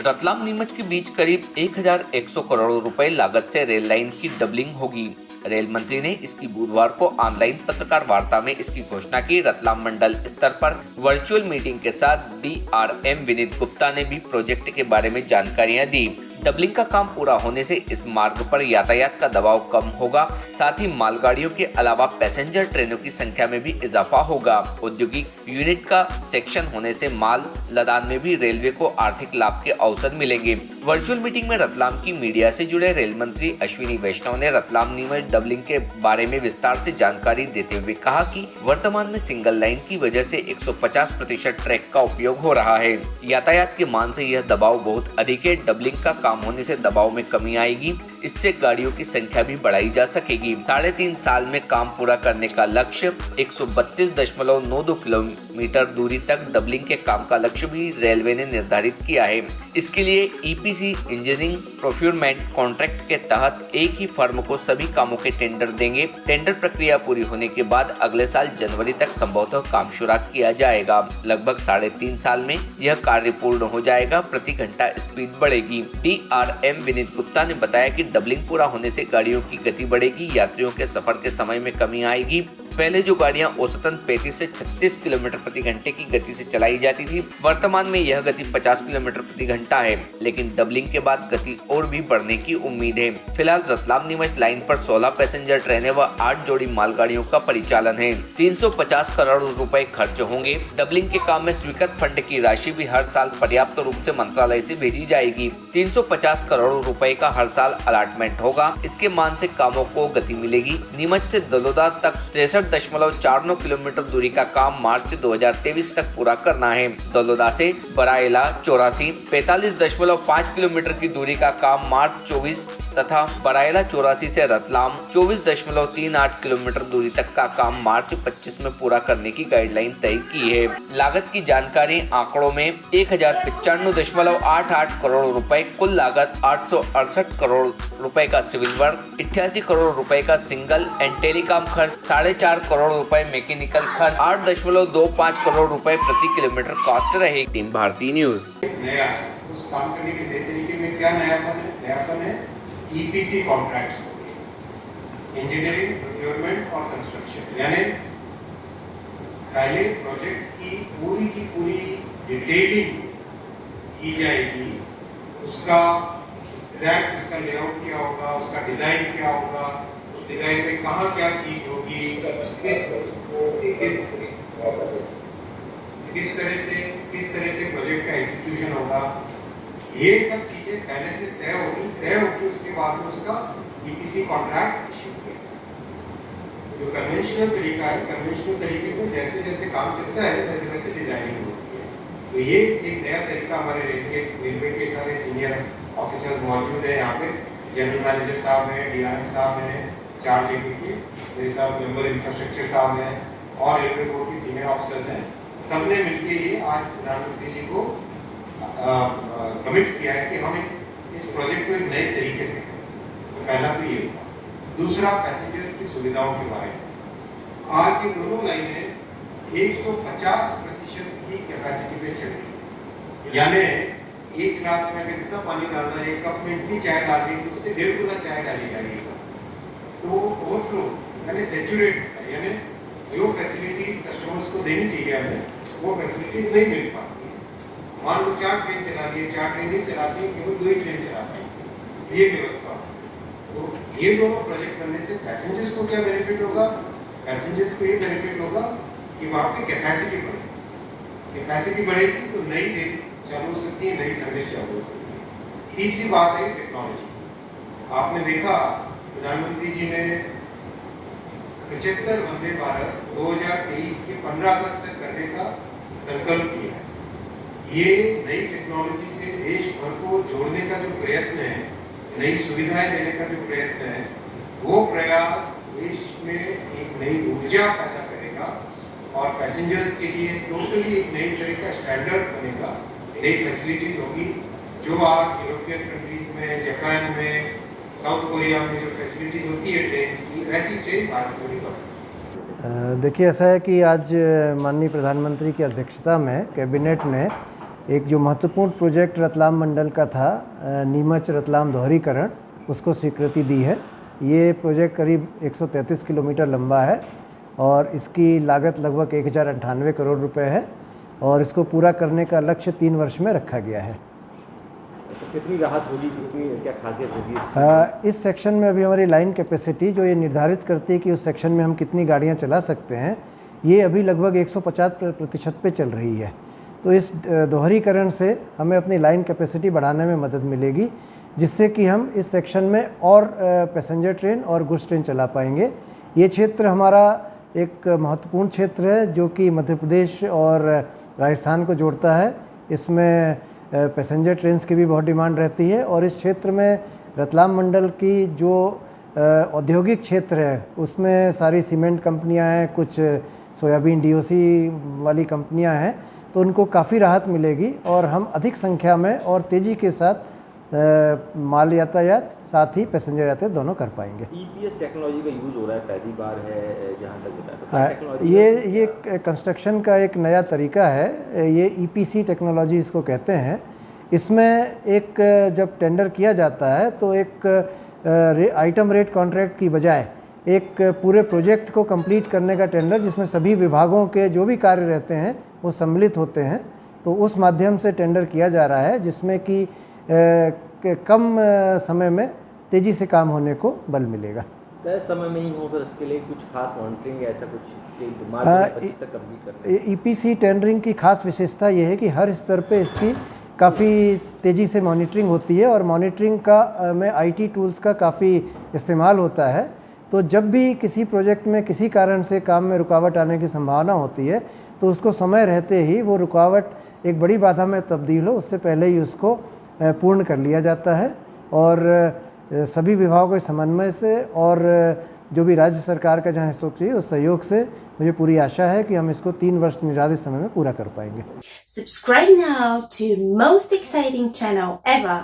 रतलाम नीमच के बीच करीब 1100 करोड़ रुपए लागत से रेल लाइन की डबलिंग होगी। रेल मंत्री ने इसकी बुधवार को ऑनलाइन पत्रकार वार्ता में इसकी घोषणा की। रतलाम मंडल स्तर पर वर्चुअल मीटिंग के साथ DRM विनीत गुप्ता ने भी प्रोजेक्ट के बारे में जानकारियां दी। डबलिंग का काम पूरा होने से इस मार्ग पर यातायात का दबाव कम होगा, साथ ही मालगाड़ियों के अलावा पैसेंजर ट्रेनों की संख्या में भी इजाफा होगा। औद्योगिक यूनिट का सेक्शन होने से माल लदान में भी रेलवे को आर्थिक लाभ के अवसर मिलेंगे। वर्चुअल मीटिंग में रतलाम की मीडिया से जुड़े रेल मंत्री अश्विनी वैष्णव ने रतलाम नीमच डबलिंग के बारे में विस्तार से जानकारी देते हुए कहा कि वर्तमान में सिंगल लाइन की वजह से 150% ट्रैक का उपयोग हो रहा है। यातायात के मान से यह दबाव बहुत अधिक है। डबलिंग का काम होने से दबाव में कमी आएगी, इससे गाड़ियों की संख्या भी बढ़ाई जा सकेगी। 3.5 साल में काम पूरा करने का लक्ष्य 132.92 किलोमीटर दूरी तक डबलिंग के काम का लक्ष्य भी रेलवे ने निर्धारित किया है। इसके लिए EPC इंजीनियरिंग प्रोक्योरमेंट कॉन्ट्रैक्ट के तहत एक ही फर्म को सभी कामों के टेंडर देंगे। टेंडर प्रक्रिया पूरी होने के बाद अगले साल जनवरी तक संभवतः काम शुरू किया जाएगा। लगभग 3.5 साल में यह कार्य पूर्ण हो जाएगा। प्रति घंटा स्पीड बढ़ेगी। DRM विनीत गुप्ता ने बताया कि डबलिंग पूरा होने से गाड़ियों की गति बढ़ेगी, यात्रियों के सफर के समय में कमी आएगी। पहले जो गाड़ियां औसतन 35 से 36 किलोमीटर प्रति घंटे की गति से चलाई जाती थी, वर्तमान में यह गति 50 किलोमीटर प्रति घंटा है, लेकिन डबलिंग के बाद गति और भी बढ़ने की उम्मीद है। फिलहाल रतलाम नीमच लाइन पर 16 पैसेंजर ट्रेनें व 8 जोड़ी मालगाड़ियों का परिचालन है। 350 करोड़ रुपए खर्च होंगे। डबलिंग के काम में स्वीकृत फंड की राशि भी हर साल पर्याप्त रूप से मंत्रालय से भेजी जाएगी। 350 करोड़ रुपए का हर साल अलॉटमेंट होगा। इसके मान से कामों को गति मिलेगी। नीमच से दलोदा तक 63.49 किलोमीटर दूरी का काम मार्च 2023 तक पूरा करना है। दलोदा से बरायला 84, 45.5 किलोमीटर की दूरी का काम मार्च 24 तथा बरायला 84 से रतलाम 24.38 किलोमीटर दूरी तक का काम मार्च 25 में पूरा करने की गाइडलाइन तय की है। लागत की जानकारी आंकड़ों में 1095.88 करोड़ रुपए, कुल लागत 868 करोड़ रुपए का सिविल वर्क, 88 करोड़ रुपए का सिंगल एंड टेलीकॉम खर्च, 4.5 करोड़ रुपए मैकेनिकल खर्च, 8.25 करोड़ रुपए प्रति किलोमीटर कॉस्ट रहेगी। टीम भारतीय न्यूज। नया उस काम करने के तरीके में क्या नयापन है EPC कॉन्ट्रैक्ट्स, इंजीनियरिंग, प्रोक्योरमेंट और कंस्ट्रक्शन, यानी पहले प्रोजेक्ट की पूरी डिटेलिंग की जाएगी। उसका एग्जैक्ट उसका लेआउट क्या होगा, उसका डिजाइन क्या होगा, उस डिजाइन में कहाँ क्या चीज होगी, किस तरह से प्रोजेक्ट का एग्जीक्यूशन होगा, ये सब चीजें पहले से तय होगी। उसके बाद में उसका EPC कॉन्ट्रैक्ट इशू किया। जो कन्वेंशनल तरीका है, कन्वेंशनल तरीके से जैसे जैसे काम चलता है वैसे वैसे डिजाइनिंग होती है। तो ये एक नया तरीका हमारे रेलवे के सारे सीनियर ऑफिसर्स मौजूद है यहाँ पे। जनरल मैनेजर साहब हैं, DRM साहब हैं, 4 जगह के मेरे साथ मेंबर इंफ्रास्ट्रक्चर साहब हैं और रेलवे बोर्ड के सीनियर ऑफिसर्स हैं। सबने मिलकर ये आज प्रधानमंत्री जी को कमिट किया है कि हम इस प्रोजेक्ट को एक नए तरीके से करें। तो पहला तो ये हुआ। दूसरा, पैसेंजर्स की सुविधाओं के बारे में। आज ये दोनों लाइनें 150% की कैपेसिटी पे चल रही है, यानी एक ग्लास में अगर इतना पानी डालना है, एक कप में इतनी चाय डालनी है, तो उससे 1.5 गुना चाय डाली जाएगी। तो ओवरफ्लो यानी सैचुरेट है, यानी जो फैसिलिटीज कस्टमर्स को देनी चाहिए हमें, वो फैसिलिटीज नहीं मिल पाती। मान लो 4 ट्रेन चला रही है, 4 ट्रेन नहीं चलाती है, केवल 2 ही ट्रेन चला पाएंगे, ये व्यवस्था। तो ये दोनों प्रोजेक्ट करने से पैसेंजर्स को क्या बेनिफिट होगा? पैसेंजर्स को ये बेनिफिट होगा कि वहाँ पे कैपेसिटी बढ़ेगी। कैपेसिटी बढ़ेगी तो नई ट्रेन चालू हो सकती है, नई सर्विस चालू हो सकती है। तीसरी बात है टेक्नोलॉजी। आपने देखा प्रधानमंत्री जी ने 75 वंदे भारत 2023 के 15 अगस्त तक करने का संकल्प किया है। ये नई टेक्नोलॉजी से देश भर को जोड़ने का जो प्रयत्न है, नई सुविधाएं देने का जो प्रयत्न है, वो प्रयास देश में एक नई ऊर्जा पैदा करेगा और पैसेंजर्स के लिए टोटली एक नई तरह का स्टैंडर्ड बनेगा। नई फैसिलिटीज होगी जो आज यूरोपियन कंट्रीज में, जापान में, साउथ कोरिया में जो फैसिलिटीज होती है ट्रेन की, वैसी ट्रेन भारत में भी बनेगी। देखिए, ऐसा है कि आज माननीय प्रधानमंत्री की अध्यक्षता में कैबिनेट ने एक जो महत्वपूर्ण प्रोजेक्ट रतलाम मंडल का था नीमच रतलाम दोहरीकरण, उसको स्वीकृति दी है। ये प्रोजेक्ट करीब 133 किलोमीटर लंबा है और इसकी लागत लगभग 1098 करोड़ रुपए है और इसको पूरा करने का लक्ष्य 3 वर्ष में रखा गया है। कितनी राहत होगी, कितनी क्या खासियत होगी इस सेक्शन में अभी हमारी लाइन कैपेसिटी जो ये निर्धारित करती है कि उस सेक्शन में हम कितनी गाड़ियाँ चला सकते हैं, ये अभी लगभग 150% पे चल रही है। तो इस दोहरीकरण से हमें अपनी लाइन कैपेसिटी बढ़ाने में मदद मिलेगी, जिससे कि हम इस सेक्शन में और पैसेंजर ट्रेन और गुड्स ट्रेन चला पाएंगे। ये क्षेत्र हमारा एक महत्वपूर्ण क्षेत्र है जो कि मध्य प्रदेश और राजस्थान को जोड़ता है। इसमें पैसेंजर ट्रेन्स की भी बहुत डिमांड रहती है और इस क्षेत्र में रतलाम मंडल की जो औद्योगिक क्षेत्र है उसमें सारी सीमेंट कंपनियां हैं, कुछ सोयाबीन डीओसी वाली कंपनियां हैं, तो उनको काफ़ी राहत मिलेगी और हम अधिक संख्या में और तेज़ी के साथ माल यातायात साथ ही पैसेंजर यातायात दोनों कर पाएंगे। EPS टेक्नोलॉजी का यूज़ हो रहा है, पहली बार है जहाँ तक होता है। तो ये कंस्ट्रक्शन का एक नया तरीका है, ये EPC टेक्नोलॉजी इसको कहते हैं। इसमें एक जब टेंडर किया जाता है तो एक आइटम रेट कॉन्ट्रैक्ट की बजाय एक पूरे प्रोजेक्ट को कंप्लीट करने का टेंडर, जिसमें सभी विभागों के जो भी कार्य रहते हैं वो सम्मिलित होते हैं, तो उस माध्यम से टेंडर किया जा रहा है, जिसमें कि कम समय में तेज़ी से काम होने को बल मिलेगा। तय समय में ही हो, तो इसके लिए कुछ खास मॉनिटरिंग ऐसा कुछ तक कंप्लीट करते हैं। EPC टेंडरिंग की खास विशेषता ये है कि हर स्तर पे इसकी काफ़ी तेज़ी से मॉनिटरिंग होती है और मॉनिटरिंग का में IT टूल्स का काफ़ी इस्तेमाल होता है। तो जब भी किसी प्रोजेक्ट में किसी कारण से काम में रुकावट आने की संभावना होती है तो उसको समय रहते ही वो रुकावट एक बड़ी बाधा में तब्दील हो, उससे पहले ही उसको पूर्ण कर लिया जाता है। और सभी विभागों के समन्वय से और जो भी राज्य सरकार का जहाँ सहयोग चाहिए उस सहयोग से मुझे पूरी आशा है कि हम इसको 3 वर्ष निर्धारित समय में पूरा कर पाएंगे। Subscribe now to most exciting channel ever.